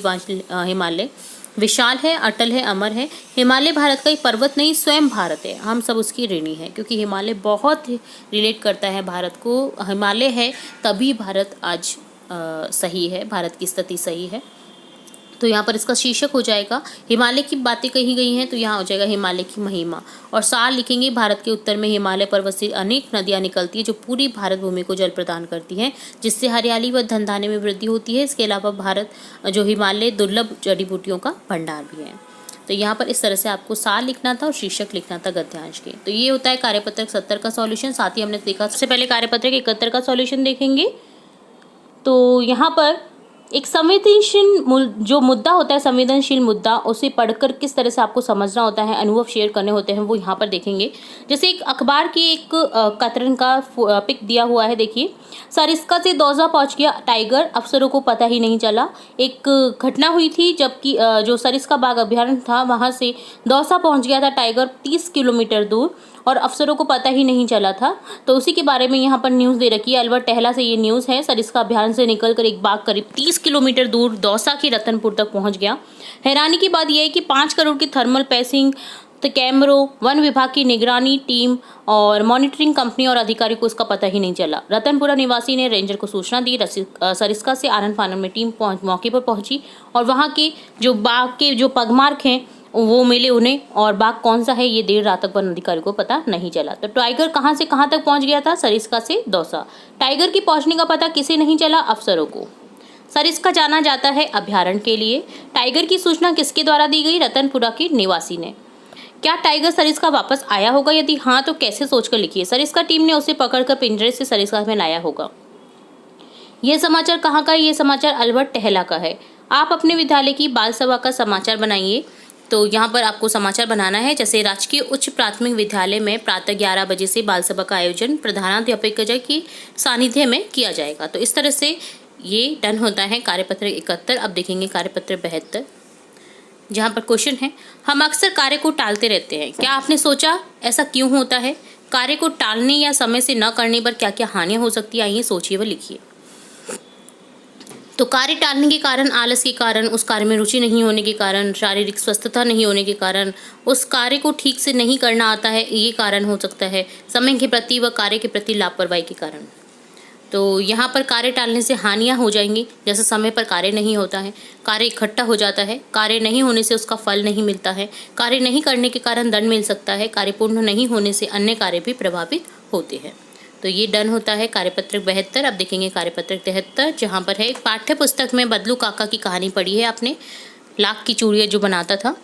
हिमालय विशाल है, अटल है, अमर है। हिमालय भारत का एक पर्वत नहीं, स्वयं भारत है। हम सब उसकी ऋणी हैं क्योंकि हिमालय बहुत रिलेट करता है भारत को। हिमालय है तभी भारत आज सही है, भारत की स्थिति सही है। तो यहाँ पर इसका शीर्षक हो जाएगा हिमालय की बातें कही गई हैं, तो यहाँ हो जाएगा हिमालय की महिमा। और सार लिखेंगे भारत के उत्तर में हिमालय पर्वत से अनेक नदियाँ निकलती है जो पूरी भारत भूमि को जल प्रदान करती हैं, जिससे हरियाली व धनधान्य में वृद्धि होती है। इसके अलावा भारत जो हिमालय दुर्लभ जड़ी बूटियों का भंडार भी है। तो यहाँ पर इस तरह से आपको सार लिखना था और शीर्षक लिखना था गद्यांश के। तो ये होता है कार्यपत्रक 70 का सॉल्यूशन। साथ ही हमने देखा सबसे पहले कार्यपत्रक 71 का सॉल्यूशन देखेंगे। तो यहाँ पर एक संवेदनशील जो मुद्दा होता है, संवेदनशील मुद्दा, उसे पढ़कर किस तरह से आपको समझना होता है, अनुभव शेयर करने होते हैं, वो यहाँ पर देखेंगे। जैसे एक अखबार की एक कतरन का पिक दिया हुआ है, देखिए। सरिस्का से दौसा पहुँच गया टाइगर, अफसरों को पता ही नहीं चला। एक घटना हुई थी जबकि जो सरिस्का बाग अभ्यारण्य था वहाँ से दौसा पहुँच गया था टाइगर 30 किलोमीटर दूर, और अफसरों को पता ही नहीं चला था। तो उसी के बारे में यहाँ पर न्यूज़ दे रखी है। अलवर टहला से ये न्यूज़ है। सरिस्का अभ्यारण्य से निकलकर एक बाघ करीब 30 किलोमीटर दूर दौसा की रतनपुर तक पहुँच गया। हैरानी की बात यह है कि 5 करोड़ की थर्मल पैसिंग कैमरों, वन विभाग की निगरानी टीम और मॉनिटरिंग कंपनी और अधिकारी को इसका पता ही नहीं चला। रतनपुरा निवासी ने रेंजर को सूचना दी। सरिस्का से आनन फानन में टीम मौके पर पहुंची और वहां के जो बाघ के जो पगमार्क हैं वो मिले उन्हें, और बाघ कौन सा है ये देर रात तक वन अधिकारी को पता नहीं चला। तो टाइगर कहाँ से कहाँ तक पहुंच गया था? सरिस्का से दौसा। टाइगर की पहुंचने का पता किसे नहीं चला? अफसरों को। सरिस्का जाना जाता है अभ्यारण्य के लिए। टाइगर की सूचना किसके द्वारा दी गई? रतनपुरा के निवासी ने। क्या टाइगर सरिस्का वापस आया होगा? यदि हाँ तो कैसे? सोचकर लिखिए। सरिस्का टीम ने उसे पकड़कर पिंजरे से सरिस्का में लाया होगा। यह समाचार कहाँ का है? ये समाचार अल्बर्ट टहला का है। आप अपने विद्यालय की बाल सभा का समाचार बनाइए। तो यहाँ पर आपको समाचार बनाना है, जैसे राजकीय उच्च प्राथमिक विद्यालय में प्रातः 11 बजे से बाल सभा का आयोजन प्रधानाध्यापिका की सानिध्य में किया जाएगा। तो इस तरह से ये डन होता है कार्यपत्र 71। अब देखेंगे कार्यपत्र 72, जहाँ पर क्वेश्चन है, हम अक्सर कार्य को टालते रहते हैं। क्या आपने सोचा ऐसा क्यों होता है? कार्य को टालने या समय से न करने पर क्या क्या हानियां हो सकती है? आइए सोचिए व लिखिए। तो कार्य टालने के कारण, आलस के कारण, उस कार्य में रुचि नहीं होने के कारण, शारीरिक स्वस्थता नहीं होने के कारण, उस कार्य को ठीक से नहीं करना आता है, ये कारण हो सकता है। समय के प्रति व कार्य के प्रति लापरवाही के कारण। तो यहाँ पर कार्य टालने से हानियाँ हो जाएंगी, जैसे समय पर कार्य नहीं होता है, कार्य इकट्ठा हो जाता है, कार्य नहीं होने से उसका फल नहीं मिलता है, कार्य नहीं करने के कारण दंड मिल सकता है, कार्य पूर्ण नहीं होने से अन्य कार्य भी प्रभावित होते हैं। तो ये डन होता है कार्यपत्रक 72। अब देखेंगे कार्यपत्रक 73, जहाँ पर है, एक पाठ्य पुस्तक में बदलू काका की कहानी पढ़ी है आपने, लाख की चूड़ियाँ जो बनाता था।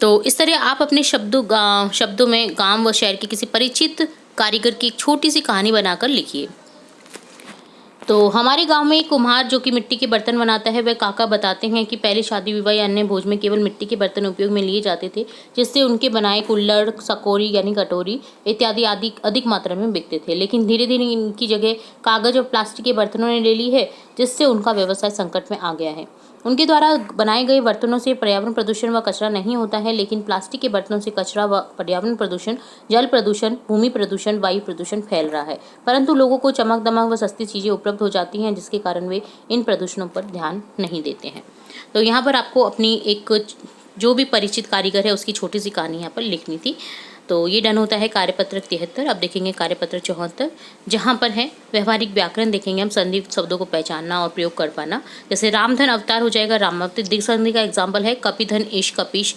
तो इस तरह आप अपने शब्दों में गांव व शहर के किसी परिचित कारीगर की एक छोटी सी कहानी बनाकर लिखिए। तो हमारे गांव में एक कुम्हार जो कि मिट्टी के बर्तन बनाता है, वह काका बताते हैं कि पहले शादी विवाह या अन्य भोज में केवल मिट्टी के बर्तन उपयोग में लिए जाते थे, जिससे उनके बनाए कुल्हड़, सकोरी यानी कटोरी इत्यादि आदि अधिक मात्रा में बिकते थे। लेकिन धीरे धीरे इनकी जगह कागज और प्लास्टिक के बर्तनों ने ले ली है, जिससे उनका व्यवसाय संकट में आ गया है। उनके द्वारा बनाए गए बर्तनों से पर्यावरण प्रदूषण व कचरा नहीं होता है, लेकिन प्लास्टिक के बर्तनों से कचरा व पर्यावरण प्रदूषण, जल प्रदूषण, भूमि प्रदूषण, वायु प्रदूषण फैल रहा है। परंतु लोगों को चमक दमक व सस्ती चीज़ें उपलब्ध हो जाती हैं, जिसके कारण वे इन प्रदूषणों पर ध्यान नहीं देते हैं। तो यहाँ पर आपको अपनी एक जो भी परिचित कारीगर है उसकी छोटी सी कहानी यहाँ पर लिखनी थी। तो ये डन होता है कार्यपत्रक 73। अब देखेंगे कार्यपत्रक 74, जहाँ पर है व्यवहारिक व्याकरण देखेंगे हम, संधि शब्दों को पहचानना और प्रयोग कर पाना। जैसे रामधन अवतार हो जाएगा रामावतार। दिग् संधि का एग्जाम्पल है कपिधन ईश कपीश,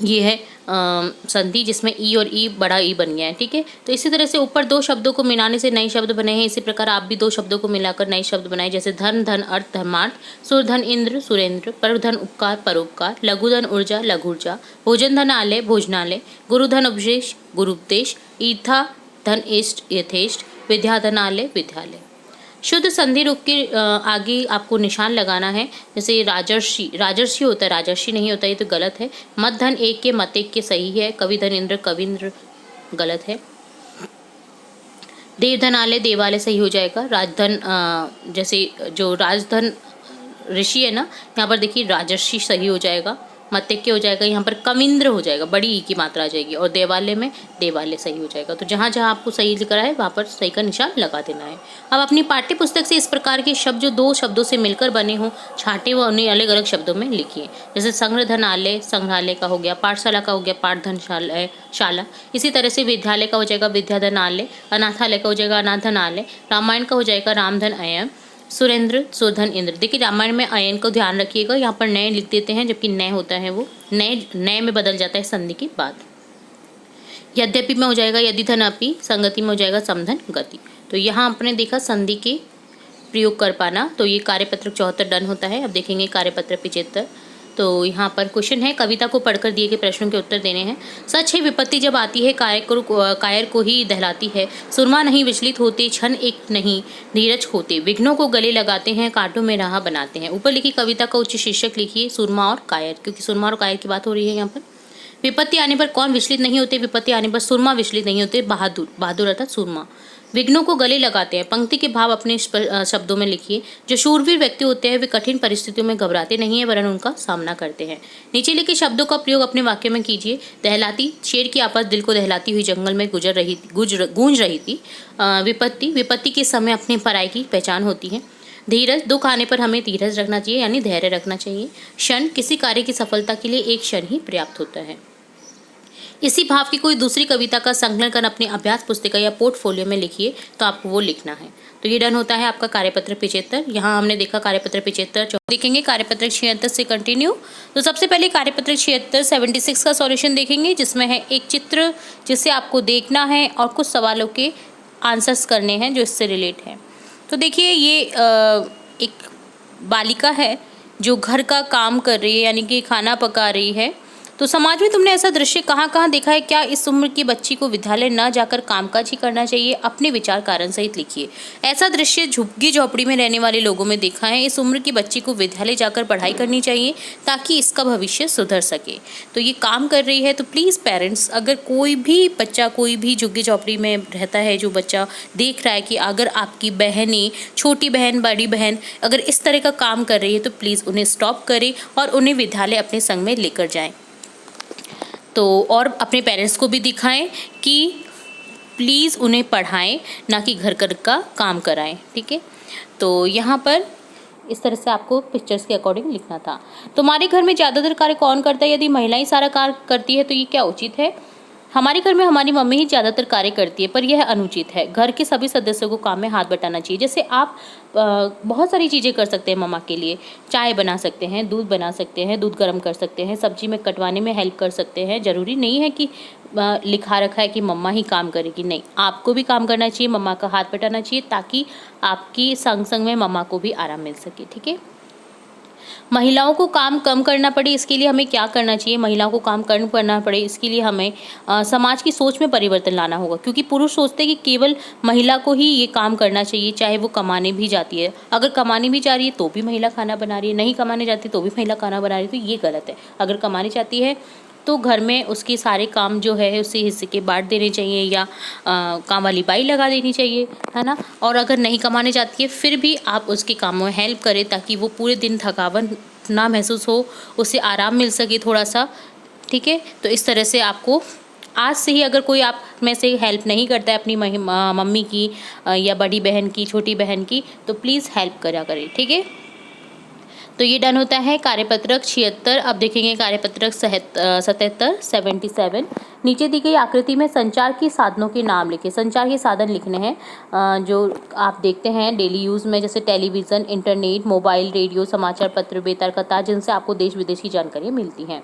ये है संधि जिसमें ई और ई बड़ा ई बन गया है, ठीक है। तो इसी तरह से ऊपर दो शब्दों को मिलाने से नए शब्द बने हैं, इसी प्रकार आप भी दो शब्दों को मिलाकर नए शब्द बनाए, जैसे धन धन अर्थ धर्मार्थ, सुरधन इंद्र सुरेंद्र, परधन उपकार परोपकार, लघुधन ऊर्जा लघुर्जा, भोजन धन आलय भोजनालय, गुरुधन उपदेश गुरुपदेश, ईथा धन इष्ट यथेष्ट, विद्याधनालय विद्यालय। शुद्ध संधि रूप के आगे आपको निशान लगाना है, जैसे राजर्षि, राजर्षि होता है, राजर्षि नहीं होता, ये तो गलत है। मत धन एक के मत एक के सही है। कविधन इंद्र कविंद्र गलत है। देवधनालय देवालय सही हो जाएगा। राजधन जैसे जो राजधन ऋषि है ना, यहाँ पर देखिए राजर्षि सही हो जाएगा। मत्स्य हो जाएगा, यहाँ पर कविंद्र हो जाएगा, बड़ी ई की मात्रा आ जाएगी। और देवालय में देवालय सही हो जाएगा। तो जहाँ जहाँ आपको सही लिख रहा है वहाँ पर सही का निशान लगा देना है। अब अपनी पाठ्य पुस्तक से इस प्रकार के शब्द जो दो शब्दों से मिलकर बने हों छांटे व उन्हें अलग अलग शब्दों में लिखिए। जैसे संग्रधनालय संग्रहालय का हो गया, पाठशाला का हो गया पाठधनशाला शाला। इसी तरह से विद्यालय का हो जाएगा विद्याधनालय, अनाथालय का हो जाएगा अनाथनालय, रामायण का हो जाएगा रामधन अयन, सुरेंद्र सुरधन इंद्र। देखिए रामायण में अयन को ध्यान रखिएगा, यहाँ पर नए लिख देते हैं, जबकि नए होता है वो नए में बदल जाता है संधि के बाद। यद्यपि में हो जाएगा यदि धन अपि, संगति में हो जाएगा समधन गति। तो यहाँ आपने देखा संधि के प्रयोग कर पाना। तो ये कार्यपत्रक 74 डन होता है। अब देखेंगे कार्यपत्रक 75। तो यहाँ पर क्वेश्चन है, कविता को पढ़कर दिए गए प्रश्नों के उत्तर देने हैं। सच है विपत्ति जब आती है कायर को ही दहलाती है, सुरमा नहीं विचलित होते, क्षण एक नहीं धीरज खोते, विघ्नों को गले लगाते हैं, कांटों में राह बनाते हैं। ऊपर लिखी कविता का उच्च शीर्षक लिखिए सुरमा और कायर, क्योंकि सुरमा और कायर की बात हो रही है यहाँ पर। विपत्ति आने पर कौन विचलित नहीं होते? विपत्ति आने पर सुरमा विचलित नहीं होते, बहादुर, बहादुर अर्थात सुरमा। विघ्नों को गले लगाते हैं, पंक्ति के भाव अपने शब्दों में लिखिए। जो शूरवीर व्यक्ति होते हैं वे कठिन परिस्थितियों में घबराते नहीं है, वरन उनका सामना करते हैं। नीचे लिखे शब्दों का प्रयोग अपने वाक्य में कीजिए। दहलाती, शेर की आवाज़ दिल को दहलाती हुई जंगल में गूंज रही थी। विपत्ति, विपत्ति के समय अपनी पराई की पहचान होती है। धीरज, दुख आने पर हमें धीरज रखना चाहिए, यानी धैर्य रखना चाहिए। क्षण, किसी कार्य की सफलता के लिए एक क्षण ही पर्याप्त होता है। इसी भाव की कोई दूसरी कविता का संकलन कर अपनी अभ्यास पुस्तिका या पोर्टफोलियो में लिखिए, तो आपको वो लिखना है। तो ये डन होता है आपका कार्यपत्र 75। यहाँ हमने देखा कार्यपत्र 75। देखेंगे कार्यपत्र 76 से कंटिन्यू। तो सबसे पहले कार्यपत्र 76 76 का सॉल्यूशन देखेंगे, जिसमें है एक चित्र जिसे आपको देखना है और कुछ सवालों के आंसर्स करने हैं जो इससे रिलेट है। तो देखिए ये एक बालिका है जो घर का काम कर रही है, यानी कि खाना पका रही है। तो समाज में तुमने ऐसा दृश्य कहाँ कहाँ देखा है? क्या इस उम्र की बच्ची को विद्यालय न जाकर कामकाज ही करना चाहिए? अपने विचार कारण सहित लिखिए। ऐसा दृश्य झुग्गी झोपड़ी में रहने वाले लोगों में देखा है। इस उम्र की बच्ची को विद्यालय जाकर पढ़ाई करनी चाहिए ताकि इसका भविष्य सुधर सके। तो ये काम कर रही है। तो प्लीज़ पेरेंट्स, अगर कोई भी बच्चा कोई भी झुग्गी झोपड़ी में रहता है, जो बच्चा देख रहा है कि अगर आपकी बहनें, छोटी बहन, बड़ी बहन अगर इस तरह का काम कर रही है, तो प्लीज़ उन्हें स्टॉप करें और उन्हें विद्यालय अपने संग में लेकर जाएं। तो और अपने पेरेंट्स को भी दिखाएं कि प्लीज़ उन्हें पढ़ाएं, ना कि घर घर का काम कराएं। ठीक है, तो यहाँ पर इस तरह से आपको पिक्चर्स के अकॉर्डिंग लिखना था। तुम्हारे घर में ज़्यादातर कार्य कौन करता है? यदि महिलाएं सारा कार्य करती है तो ये क्या उचित है? हमारे घर में हमारी मम्मी ही ज़्यादातर कार्य करती है, पर यह अनुचित है। घर के सभी सदस्यों को काम में हाथ बटाना चाहिए। जैसे आप बहुत सारी चीज़ें कर सकते हैं मम्मा के लिए। चाय बना सकते हैं, दूध बना सकते हैं, दूध गर्म कर सकते हैं, सब्जी में कटवाने में हेल्प कर सकते हैं। ज़रूरी नहीं है कि लिखा रखा है कि मम्मा ही काम करेगी, नहीं, आपको भी काम करना चाहिए, मम्मा का हाथ बटाना चाहिए, ताकि आपकी संग संग में मम्मा को भी आराम मिल सके। ठीक है, महिलाओं को काम कम करना पड़े, इसके लिए हमें क्या करना चाहिए? महिलाओं को काम कम करना पड़े, इसके लिए हमें समाज की सोच में परिवर्तन लाना होगा, क्योंकि पुरुष सोचते हैं कि केवल महिला को ही ये काम करना चाहिए, चाहे वो कमाने भी जाती है। अगर कमाने भी जा रही है तो भी महिला खाना बना रही है, नहीं कमाने जाती तो भी महिला खाना बना रही है, तो ये गलत है। अगर कमाने जाती है तो घर में उसके सारे काम जो है उसे हिस्से के बांट देने चाहिए, या काम वाली बाई लगा देनी चाहिए, है ना। और अगर नहीं कमाने जाती है फिर भी आप उसके कामों में हेल्प करें, ताकि वो पूरे दिन थकावन ना महसूस हो, उसे आराम मिल सके थोड़ा सा। ठीक है, तो इस तरह से आपको आज से ही, अगर कोई आप में से हेल्प नहीं करता है अपनी मम्मी की या बड़ी बहन की, छोटी बहन की, तो प्लीज़ हेल्प करा करें। ठीक है, तो ये डन होता है कार्यपत्रक 76। अब देखेंगे कार्यपत्रक 77 77। नीचे दी गई आकृति में संचार के साधनों के नाम लिखें। संचार के साधन लिखने हैं जो आप देखते हैं डेली यूज़ में, जैसे टेलीविज़न, इंटरनेट, मोबाइल, रेडियो, समाचार पत्र, बेतार कथा, जिनसे आपको देश विदेश की जानकारी मिलती हैं।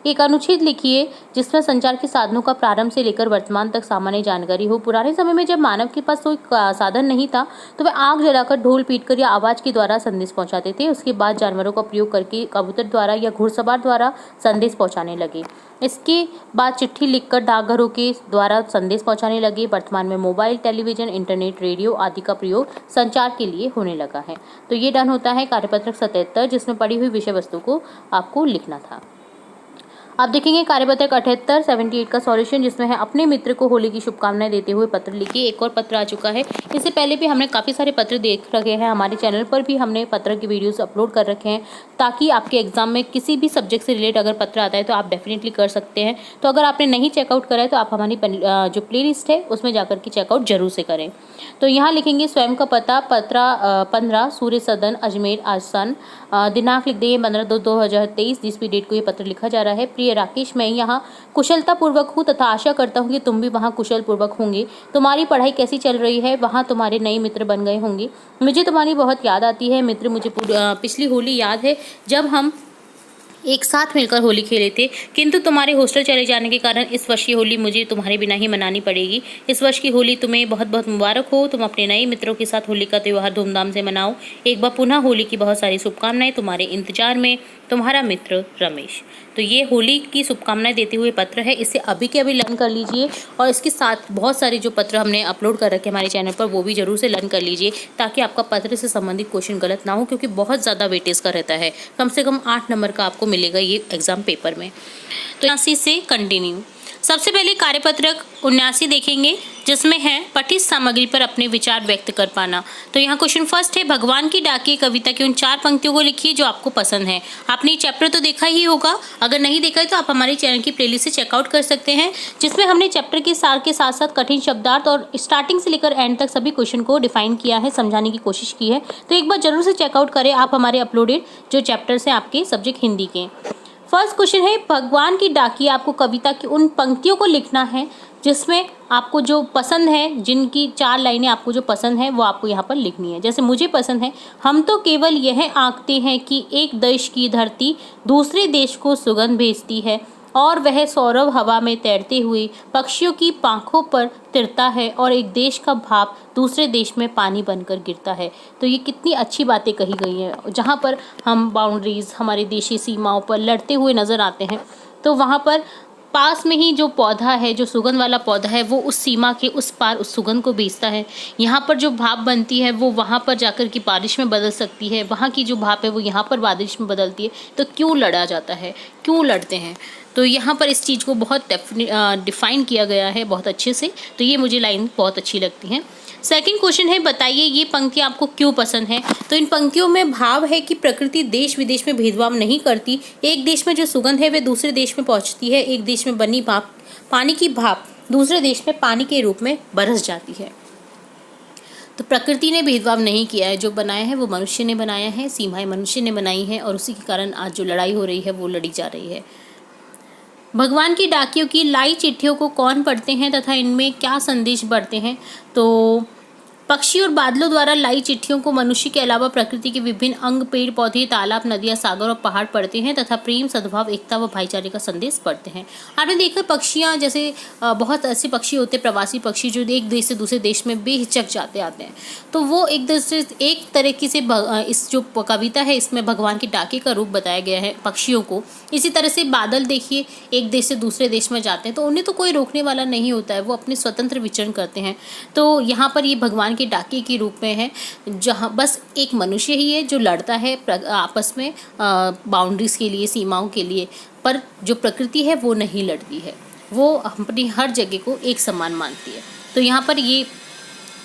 एक अनुच्छेद लिखिए जिसमें संचार के साधनों का प्रारंभ से लेकर वर्तमान तक सामान्य जानकारी हो। पुराने समय में जब मानव के पास कोई साधन नहीं था तो वे आग जलाकर, ढोल पीटकर या आवाज़ के द्वारा संदेश पहुंचाते थे। उसके बाद जानवरों का प्रयोग करके कबूतर द्वारा या घुड़सवार द्वारा संदेश पहुंचाने लगे। इसके बाद चिट्ठी लिखकर डाकघरों के द्वारा संदेश पहुंचाने लगे। वर्तमान में मोबाइल, टेलीविज़न, इंटरनेट, रेडियो आदि का प्रयोग संचार के लिए होने लगा है। तो ये डन होता है कार्यपत्रक 77, जिसमें पढ़ी हुई विषय वस्तु को आपको लिखना था। अब देखेंगे कार्यपत्रक 78 78 का सॉल्यूशन, जिसमें है अपने मित्र को होली की शुभकामनाएं देते हुए पत्र लिखिए। एक और पत्र आ चुका है, इससे पहले भी हमने काफ़ी सारे पत्र देख रखे हैं। हमारे चैनल पर भी हमने पत्र की वीडियोस अपलोड कर रखे हैं, ताकि आपके एग्जाम में किसी भी सब्जेक्ट से रिलेट अगर पत्र आता है तो आप डेफिनेटली कर सकते हैं। तो अगर आपने नहीं चेकआउट करा है तो आप हमारी जो प्ले लिस्ट है उसमें जाकर के चेकआउट जरूर से करें। तो यहाँ लिखेंगे स्वयं का पता, 15 सूर्य सदन, अजमेर, आसन। दिनांक लिख देंगे 15/2/2023, जिस भी डेट को ये पत्र लिखा जा रहा है। प्रिय राकेश, मैं यहाँ कुशलतापूर्वक हूँ तथा आशा करता हूँ कि तुम भी वहाँ कुशल पूर्वक होंगे। तुम्हारी पढ़ाई कैसी चल रही है? वहाँ तुम्हारे नए मित्र बन गए होंगे। मुझे तुम्हारी बहुत याद आती है मित्र। मुझे पिछली होली याद है जब हम एक साथ मिलकर होली खेले थे, किंतु तुम्हारे हॉस्टल चले जाने के कारण इस वर्ष की होली मुझे तुम्हारे बिना ही मनानी पड़ेगी। इस वर्ष की होली तुम्हें बहुत बहुत मुबारक हो। तुम अपने नए मित्रों के साथ होली का त्यौहार धूमधाम से मनाओ। एक बार पुनः होली की बहुत सारी शुभकामनाएं। तुम्हारे इंतजार में तुम्हारा मित्र रमेश। तो ये होली की शुभकामनाएं देते हुए पत्र है, इसे अभी के अभी लर्न कर लीजिए। और इसके साथ बहुत सारे जो पत्र हमने अपलोड कर रखे हमारे चैनल पर, वो भी जरूर से लर्न कर लीजिए, ताकि आपका पत्र से संबंधित क्वेश्चन गलत ना हो, क्योंकि बहुत ज़्यादा वेटेज का रहता है। कम से कम 8 नंबर का आपको मिलेगा ये एग्जाम पेपर में। तो 79 से कंटिन्यू। सबसे पहले कार्यपत्रक 79 देखेंगे, जिसमें है पठित सामग्री पर अपने विचार व्यक्त कर पाना। तो यहाँ क्वेश्चन फर्स्ट है, भगवान की डाकिए कविता की उन 4 पंक्तियों को लिखिए जो आपको पसंद है। आपने ये चैप्टर तो देखा ही होगा, अगर नहीं देखा है तो आप हमारे चैनल की प्लेलिस्ट से चेकआउट कर सकते हैं, जिसमें हमने चैप्टर के सार के साथ साथ कठिन शब्दार्थ और स्टार्टिंग से लेकर एंड तक सभी क्वेश्चन को डिफाइन किया है, समझाने की कोशिश की है। तो एक बार जरूर से चेकआउट करें आप हमारे अपलोडेड जो चैप्टर्स हैं आपके सब्जेक्ट हिंदी के। फर्स्ट क्वेश्चन है, भगवान की डाकिए आपको कविता की उन पंक्तियों को लिखना है जिसमें आपको जो पसंद है, जिनकी 4 लाइनें आपको जो पसंद है वो आपको यहाँ पर लिखनी है। जैसे मुझे पसंद है, हम तो केवल यह आंकते हैं कि एक देश की धरती दूसरे देश को सुगंध भेजती है और वह सौरभ हवा में तैरते हुए पक्षियों की पांखों पर तिरता है और एक देश का भाप दूसरे देश में पानी बनकर गिरता है। तो ये कितनी अच्छी बातें कही गई हैं। जहाँ पर हम बाउंड्रीज, हमारे देशी सीमाओं पर लड़ते हुए नज़र आते हैं, तो वहाँ पर पास में ही जो पौधा है, जो सुगंध वाला पौधा है, वो उस सीमा के उस पार उस सुगंध को भेजता है। यहाँ पर जो भाप बनती है वो वहाँ पर जाकर के बारिश में बदल सकती है, वहाँ की जो भाप है वो यहाँ पर बारिश में बदलती है। तो क्यों लड़ा जाता है, क्यों लड़ते हैं? तो यहाँ पर इस चीज़ को बहुत डिफाइन किया गया है बहुत अच्छे से। तो ये मुझे लाइन बहुत अच्छी लगती हैं। सेकंड क्वेश्चन है, बताइए ये पंक्तियाँ आपको क्यों पसंद है? तो इन पंक्तियों में भाव है कि प्रकृति देश विदेश में भेदभाव नहीं करती। एक देश में जो सुगंध है वह दूसरे देश में पहुँचती है। एक देश में बनी भाप, पानी की भाप दूसरे देश में पानी के रूप में बरस जाती है। तो प्रकृति ने भेदभाव नहीं किया है, जो बनाया है वो मनुष्य ने बनाया है, सीमाएं मनुष्य ने बनाई हैं और उसी के कारण आज जो लड़ाई हो रही है वो लड़ी जा रही है। भगवान की डाकियों की लाई चिट्ठियों को कौन पढ़ते हैं तथा इनमें क्या संदेश बढ़ते हैं? तो पक्षी और बादलों द्वारा लाई चिट्ठियों को मनुष्य के अलावा प्रकृति के विभिन्न अंग, पेड़ पौधे, तालाब, नदियाँ, सागर और पहाड़ पढ़ते हैं तथा प्रेम, सद्भाव, एकता व भाईचारे का संदेश पढ़ते हैं। आपने देखा पक्षियाँ, जैसे बहुत ऐसे पक्षी होते हैं, प्रवासी पक्षी, जो एक देश से दूसरे देश में बेहिचक जाते आते हैं। तो वो एक तरीके से इस जो कविता है इसमें भगवान के डाके का रूप बताया गया है पक्षियों को। इसी तरह से बादल देखिए, एक देश से दूसरे देश में जाते हैं तो उन्हें तो कोई रोकने वाला नहीं होता है, वो अपने स्वतंत्र विचरण करते हैं। तो यहाँ पर ये भगवान के डाके के रूप में है, जहाँ बस एक मनुष्य ही है जो लड़ता है आपस में बाउंड्रीज के लिए, सीमाओं के लिए, पर जो प्रकृति है वो नहीं लड़ती है, वो अपनी हर जगह को एक समान मानती है। तो यहाँ पर ये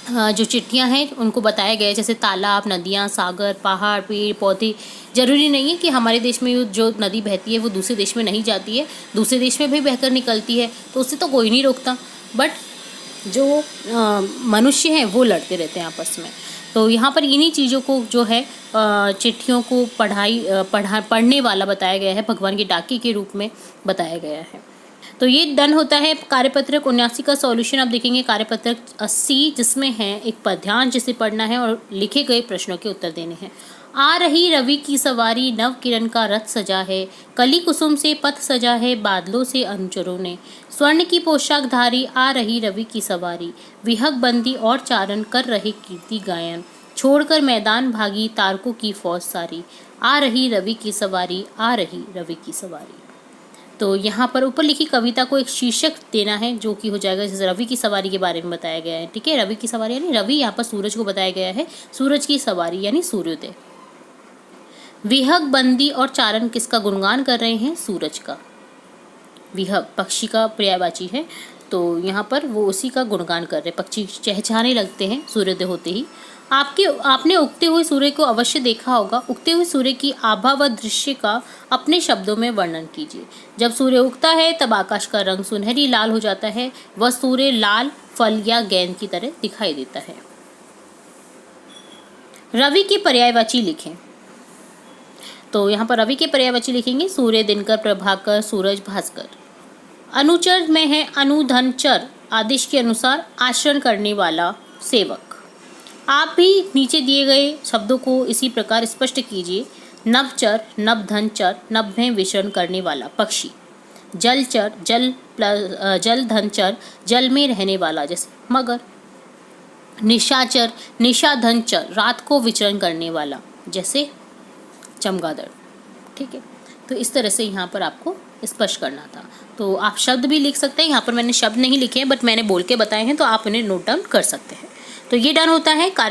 जो चिट्ठियाँ हैं उनको बताया गया है, जैसे तालाब, नदियाँ, सागर, पहाड़, पेड़ पौधे। ज़रूरी नहीं है कि हमारे देश में जो नदी बहती है वो दूसरे देश में नहीं जाती है, दूसरे देश में भी बहकर निकलती है, तो उससे तो कोई नहीं रोकता। बट जो मनुष्य हैं वो लड़ते रहते हैं आपस में। तो यहाँ पर इन्हीं चीज़ों को जो है चिट्ठियों को पढ़ने वाला बताया गया है, भगवान के डाके के रूप में बताया गया है। तो ये डन होता है कार्यपत्रक 79 का सॉल्यूशन। आप देखेंगे कार्यपत्रक 80, जिसमें है एक पद्यांश जिसे पढ़ना है और लिखे गए प्रश्नों के उत्तर देने हैं। आ रही रवि की सवारी, नव किरण का रथ सजा है, कली कुसुम से पथ सजा है, बादलों से अनुचरों ने, स्वर्ण की पोशाक धारी, आ रही रवि की सवारी, विहग बंदी और चारण कर रहे कीर्ति गायन, छोड़कर मैदान भागी तारकों की फौज सारी, आ रही रवि की सवारी, आ रही रवि की सवारी। तो यहाँ पर ऊपर लिखी कविता को एक शीर्षक देना है, जो कि हो जाएगा जैसे रवि की सवारी के बारे में बताया गया है। ठीक है, रवि की सवारी यानी रवि, यहाँ पर सूरज को बताया गया है, सूरज की सवारी यानी सूर्योदय। विहग बंदी और चारण किसका गुणगान कर रहे हैं? सूरज का। विहग पक्षी का पर्यायवाची है, तो यहाँ पर वो उसी का गुणगान कर रहे हैं। पक्षी चहचहाने लगते हैं सूर्योदय होते ही। आपने उगते हुए सूर्य को अवश्य देखा होगा। उगते हुए सूर्य की आभा व दृश्य का अपने शब्दों में वर्णन कीजिए। जब सूर्य उगता है तब आकाश का रंग सुनहरी लाल हो जाता है, वह सूर्य लाल फल या गेंद की तरह दिखाई देता है। रवि की पर्यायवाची लिखें। तो यहाँ पर रवि के पर्यायवाची लिखेंगे सूर्य, दिनकर, प्रभाकर, सूरज, भास्कर। अनुचर में है अनु, धन, चर, आदेश के अनुसार आचरण करने वाला सेवक। आप भी नीचे दिए गए शब्दों को इसी प्रकार स्पष्ट कीजिए। नभचर, नभ धन चर, नभ में विचरण करने वाला पक्षी। जलचर, जल धन चर, जल में रहने वाला जैसे मगर। निशाचर, निशा धन चर, रात को विचरण करने वाला जैसे चमगादड़। ठीक है, तो इस तरह से यहाँ पर आपको स्पष्ट करना था। तो आप शब्द भी लिख सकते हैं, यहाँ पर मैंने शब्द नहीं लिखे हैं बट मैंने बोल के बताए हैं, तो आप उन्हें नोट डाउन कर सकते हैं। तो ये डन होता है कार्य